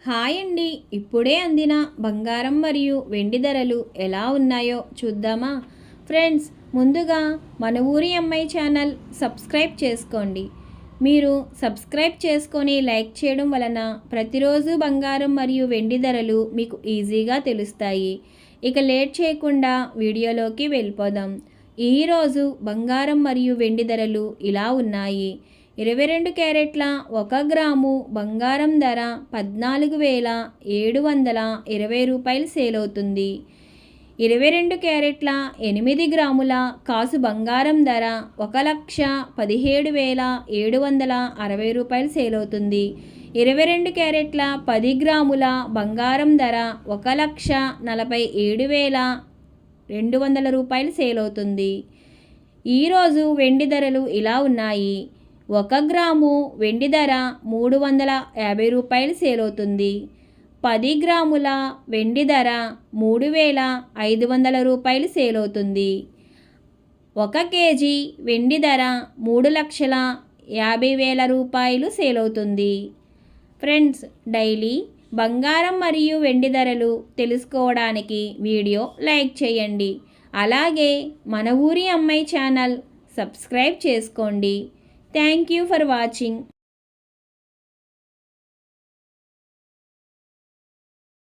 Hi అండి. ఇప్పుడే అందిన బంగారం మరియు వెండి ధరలు ఎలా ఉన్నాయో చూద్దామా? ఫ్రెండ్స్, ముందుగా మన ఊరి అమ్మాయి ఛానల్ సబ్స్క్రైబ్ చేసుకోండి. మీరు సబ్స్క్రైబ్ చేసుకొని లైక్ చేయడం వలన ప్రతిరోజు బంగారం మరియు వెండి ధరలు మీకు ఈజీగా తెలుస్తాయి. ఇక లేట్ చేయకుండా వీడియోలోకి వెళ్ళిపోదాం. ఈరోజు బంగారం మరియు వెండి ధరలు ఇలా ఉన్నాయి. 22 క్యారెట్ల 1 గ్రాము బంగారం ధర 14,720 రూపాయలు సేల్ అవుతుంది. 22 క్యారెట్ల 8 గ్రాముల కాసు బంగారం ధర 1,17,760 రూపాయలు సేల్ అవుతుంది. 22 క్యారెట్ల 10 గ్రాముల బంగారం ధర 1,47,200 రూపాయలు సేల్ అవుతుంది. ఈరోజు వెండి ధరలు ఇలా ఉన్నాయి. 1 గ్రాము వెండి ధర 350 రూపాయలు సేల్ అవుతుంది. 10 గ్రాముల వెండి ధర 3,500 రూపాయలు సేల్ అవుతుంది. 1 కేజీ వెండి ధర 3,50,000 రూపాయలు సేల్ అవుతుంది. ఫ్రెండ్స్, డైలీ బంగారం మరియు వెండి ధరలు తెలుసుకోవడానికి వీడియో లైక్ చేయండి. అలాగే మన ఊరి అమ్మాయి ఛానల్ సబ్స్క్రైబ్ చేసుకోండి. Thank you for watching.